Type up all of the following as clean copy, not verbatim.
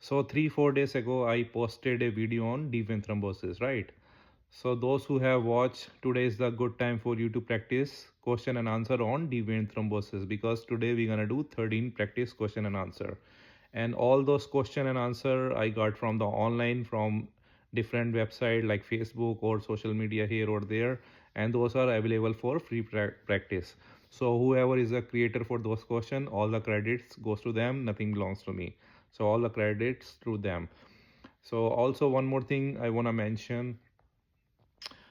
So 3-4 days ago, I posted a video on deep vein thrombosis, right? So those who have watched, today is the good time for you to practice question and answer on deep vein thrombosis, because today we're gonna do 13 practice question and answer. And all those question and answer I got from the online, from different website like Facebook or social media here or there, and those are available for free practice. So whoever is a creator for those question, all the credits goes to them, nothing belongs to me. So all the credits to them. So also one more thing I want to mention.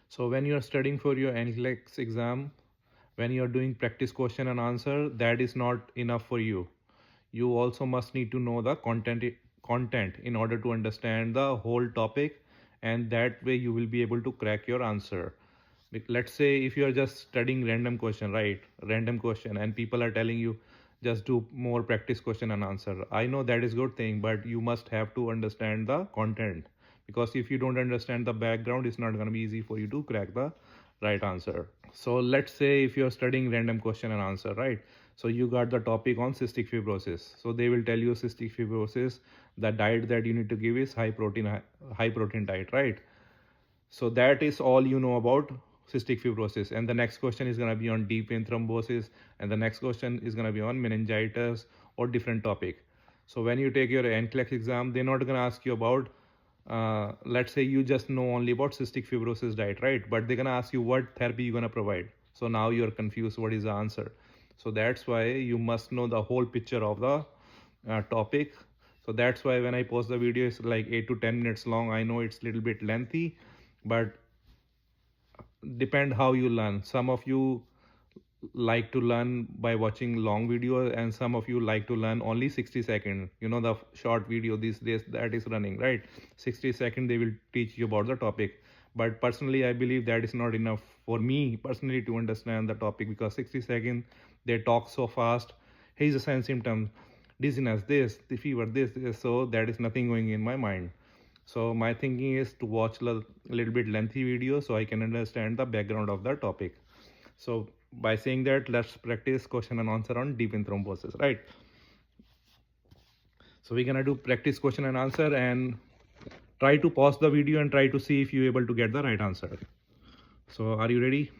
So when you are studying for your NCLEX exam, when you are doing practice question and answer, that is not enough for you. You also must need to know the content in order to understand the whole topic, and that way you will be able to crack your answer. Let's say if you are just studying random question, right? Random question, and people are telling you just do more practice question and answer. I know that is good thing, but you must have to understand the content, because if you don't understand the background, it's not going to be easy for you to crack the right answer. So let's say if you're studying random question and answer, right? So you got the topic on cystic fibrosis. So they will tell you cystic fibrosis, the diet that you need to give is high protein diet, right? So that is all you know about cystic fibrosis. And the next question is going to be on deep vein thrombosis, and the next question is going to be on meningitis or different topic. So when you take your NCLEX exam, they're not going to ask you about, let's say you just know only about cystic fibrosis diet, right? But they're going to ask you what therapy you're going to provide. So now you're confused, what is the answer? So that's why you must know the whole picture of the topic. So that's why when I post the video, it's like 8 to 10 minutes long. I know it's a little bit lengthy, but depend how you learn. Some of you like to learn by watching long video, and some of you like to learn only 60 second, the short video these days that is running, right? 60 second they will teach you about the topic. But personally I believe that is not enough for me personally to understand the topic, because 60 second they talk so fast. Here's a sign symptom, dizziness, this, the fever, this, so that is nothing going in my mind. So my thinking is to watch a little bit lengthy video so I can understand the background of the topic. So by saying that, let's practice question and answer on deep vein thrombosis, right? So we're gonna do practice question and answer, and try to pause the video and try to see if you're able to get the right answer. So are you ready?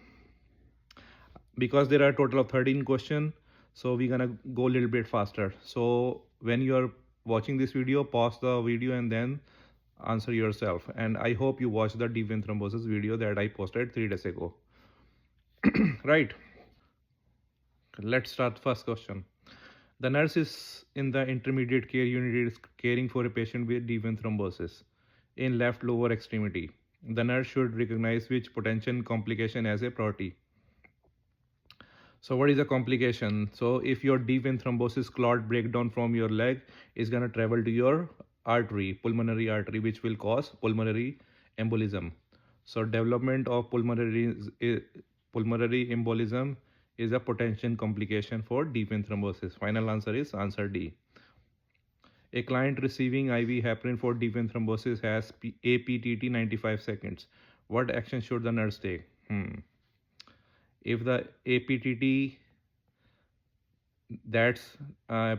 Because there are a total of 13 questions, so we're gonna go a little bit faster. So when you're watching this video, pause the video and then answer yourself. And I hope you watched the deep vein thrombosis video that I posted 3 days ago. Right, let's start. First question. The nurse is in the intermediate care unit is caring for a patient with deep vein thrombosis in left lower extremity. The nurse should recognize which potential complication as a priority. So what is a complication? So if your deep vein thrombosis clot breakdown from your leg is going to travel to your artery, pulmonary artery, which will cause pulmonary embolism. So development of pulmonary embolism is a potential complication for deep vein thrombosis. Final answer is answer D. A client receiving IV heparin for deep vein thrombosis has APTT 95 seconds. What action should the nurse take? If the APTT, that's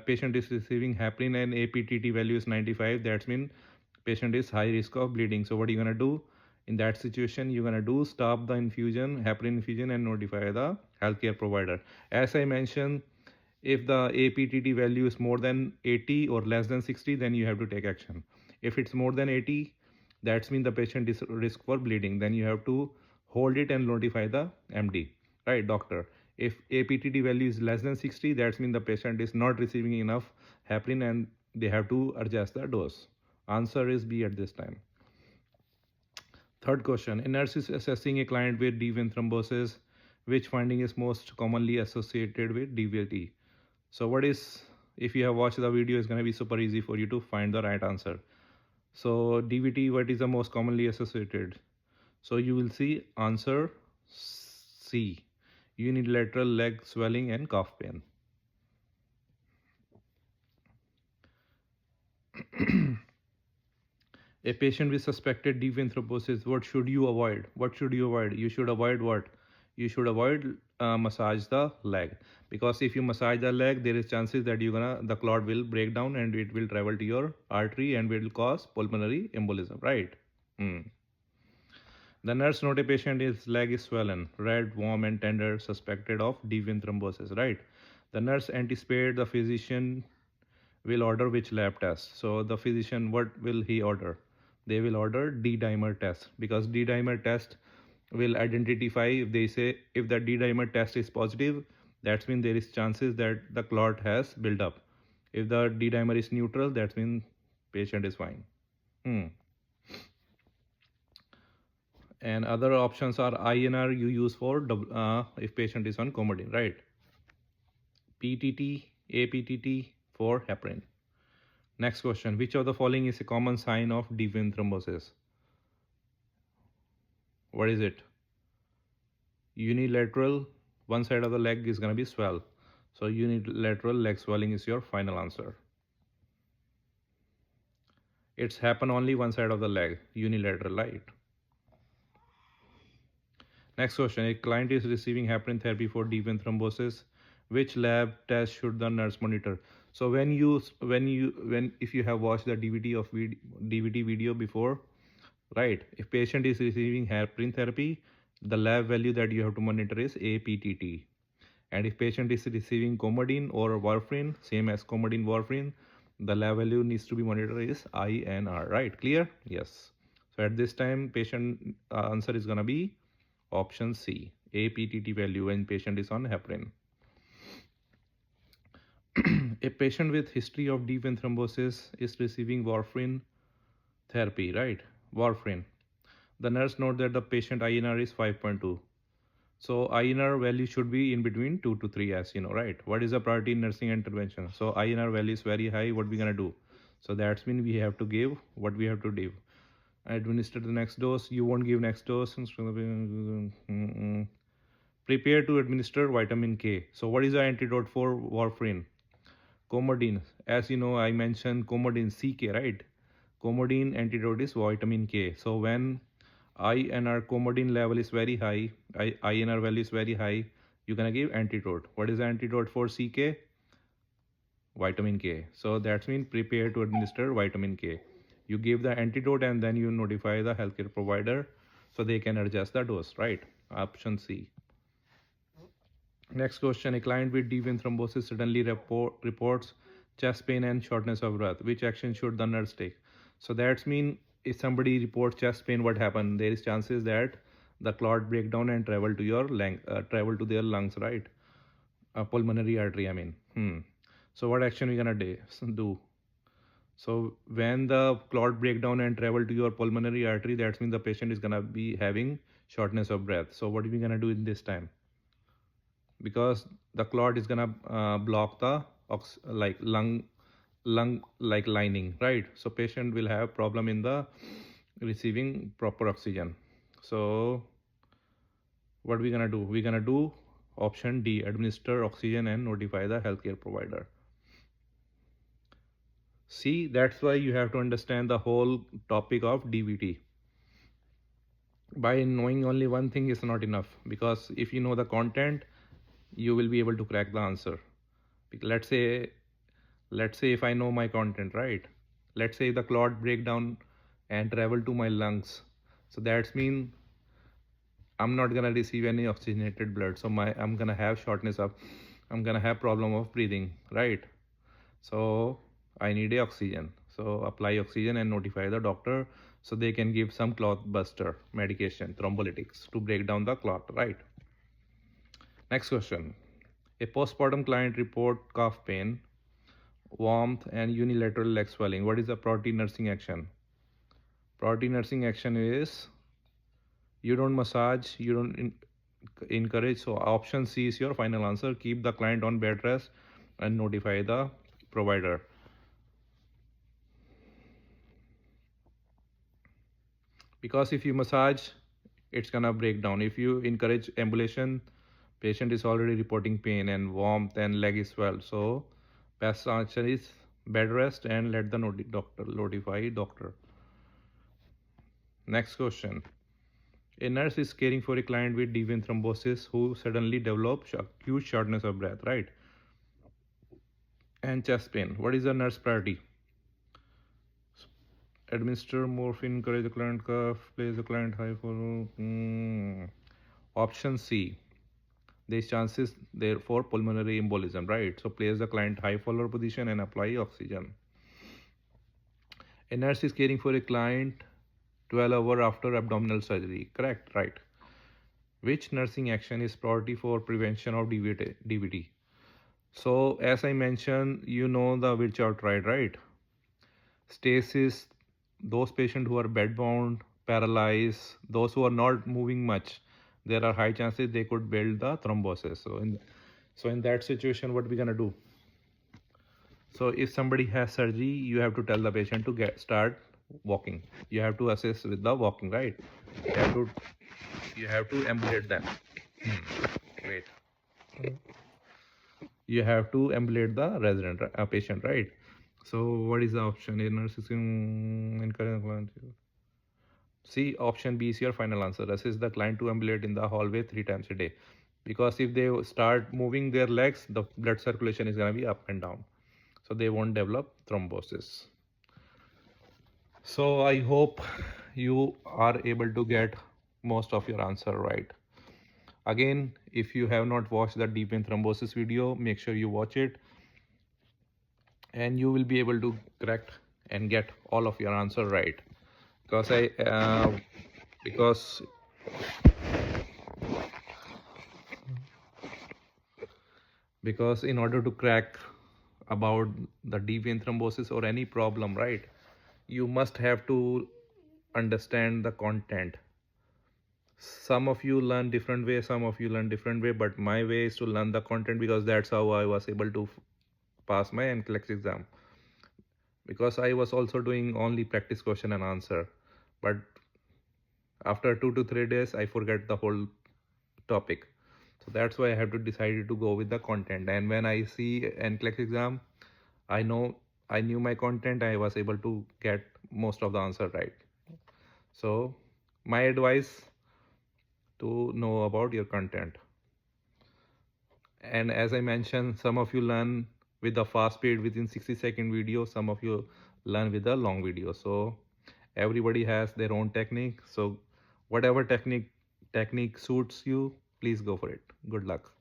patient is receiving heparin and APTT value is 95, that's mean patient is high risk of bleeding. So what are you gonna do in that situation? You're gonna do stop the infusion, heparin infusion, and notify the healthcare provider. As I mentioned, if the APTT value is more than 80 or less than 60, then you have to take action. If it's more than 80, that's mean the patient is risk for bleeding. Then you have to hold it and notify the MD, right, doctor. If APTT value is less than 60, that's mean the patient is not receiving enough heparin and they have to adjust the dose. Answer is B at this time. Third question. A nurse is assessing a client with deep vein thrombosis. Which finding is most commonly associated with DVT? So what is, if you have watched the video, it's going to be super easy for you to find the right answer. So DVT, what is the most commonly associated? So you will see answer C, unilateral leg swelling and calf pain. A patient with suspected deep vein thrombosis, what should you avoid? What should you avoid? You should avoid what? You should avoid massage the leg, because if you massage the leg, there is chances that the clot will break down and it will travel to your artery and will cause pulmonary embolism, right? Hmm. The nurse note a patient his leg is swollen, red, warm, and tender, suspected of deep vein thrombosis, right? The nurse anticipated the physician will order which lab test. So the physician, what will he order? They will order D-dimer test, because D-dimer test will identify, if they say if the D-dimer test is positive, that means there is chances that the clot has built up. If the D-dimer is neutral, that means patient is fine. Hmm. And other options are INR you use for if patient is on Coumadin, right? PTT, APTT for heparin. Next question, which of the following is a common sign of deep vein thrombosis? What is it? Unilateral, one side of the leg is going to be swell. So unilateral leg swelling is your final answer. It's happen only one side of the leg, unilateral, right? Next question, a client is receiving heparin therapy for deep vein thrombosis. Which lab test should the nurse monitor? So when if you have watched the DVD video before, right? If patient is receiving heparin therapy, the lab value that you have to monitor is APTT. And if patient is receiving Coumadin or warfarin, same as Coumadin warfarin, the lab value needs to be monitored is INR, right? Clear? Yes. So at this time, patient answer is gonna be option C, APTT value when patient is on heparin. A patient with history of deep vein thrombosis is receiving warfarin therapy, right? Warfarin. The nurse note that the patient INR is 5.2. So INR value should be in between 2 to 3, as you know, right? What is the priority in nursing intervention? So INR value is very high. What we gonna do? So that's mean we have to give what we have to give. Administer the next dose. You won't give next dose. Prepare to administer vitamin K. So what is the antidote for warfarin? Coumadin. As you know, I mentioned Coumadin CK, right? Coumadin antidote is vitamin K. So when INR Coumadin level is very high, INR value is very high, you're gonna give antidote. What is the antidote for CK? Vitamin K. So that's mean prepare to administer vitamin K. You give the antidote and then you notify the healthcare provider so they can adjust the dose, right? Option C. Next question, a client with deep vein thrombosis suddenly reports chest pain and shortness of breath. Which action should the nurse take? So that's mean if somebody reports chest pain, what happened? There is chances that the clot break down and travel to your travel to their lungs, right? Pulmonary artery, I mean. So what action we gonna do? So when the clot break down and travel to your pulmonary artery, that means the patient is gonna be having shortness of breath. So what are we gonna do in this time? Because the clot is gonna block the lung like lining, right? So patient will have problem in the receiving proper oxygen. So what we gonna do? We're gonna do option D, administer oxygen and notify the healthcare provider. See, that's why you have to understand the whole topic of DVT. By knowing only one thing is not enough, because if you know the content, you will be able to crack the answer. Let's say if I know my content, right? Let's say the clot break down and travel to my lungs. So that's mean I'm not gonna receive any oxygenated blood. So I'm gonna have I'm gonna have problem of breathing, right? So I need a oxygen. So apply oxygen and notify the doctor so they can give some clot buster medication, thrombolytics, to break down the clot, right? Next question. A postpartum client report cough pain, warmth, and unilateral leg swelling. What is the priority nursing action? Priority nursing action is you don't massage, you don't encourage. So option C is your final answer. Keep the client on bed rest and notify the provider. Because if you massage, it's gonna break down. If you encourage ambulation, patient is already reporting pain and warmth and leg is swelled. So best answer is bed rest and let the notify doctor. Next question. A nurse is caring for a client with deep vein thrombosis who suddenly develops acute shortness of breath, right? And chest pain. What is the nurse priority? Administer morphine, encourage the client cough, place the client high for. Option C. There's chances there for pulmonary embolism, right? So place the client high follower position and apply oxygen. A nurse is caring for a client 12 hours after abdominal surgery, correct? Right. Which nursing action is priority for prevention of DVT? So as I mentioned, you know the Virchow triad, right? Stasis, those patients who are bedbound, paralyzed, those who are not moving much, there are high chances they could build the thrombosis. So in that situation, what we gonna do? So if somebody has surgery, you have to tell the patient to start walking. You have to assist with the walking, right? You have to emulate them. Wait. You have to emulate the patient, right? So what is the option? A nurse is encouraging client. See, option B is your final answer. Assist the client to ambulate in the hallway 3 times a day. Because if they start moving their legs, the blood circulation is going to be up and down. So they won't develop thrombosis. So I hope you are able to get most of your answer right. Again, if you have not watched the deep vein thrombosis video, make sure you watch it, and you will be able to correct and get all of your answer right. Because in order to crack about the deep vein thrombosis or any problem, right, you must have to understand the content. Some of you learn different way, some of you learn different way, but my way is to learn the content, because that's how I was able to pass my NCLEX exam. Because I was also doing only practice question and answer, but after 2 to 3 days I forget the whole topic. So that's why I have to decide to go with the content. And when I see NCLEX exam, I knew my content. I was able to get most of the answer right. So my advice to know about your content. And as I mentioned, some of you learn with the fast speed within 60-second video, some of you learn with the long video. So everybody has their own technique. So whatever technique suits you, please go for it. Good luck.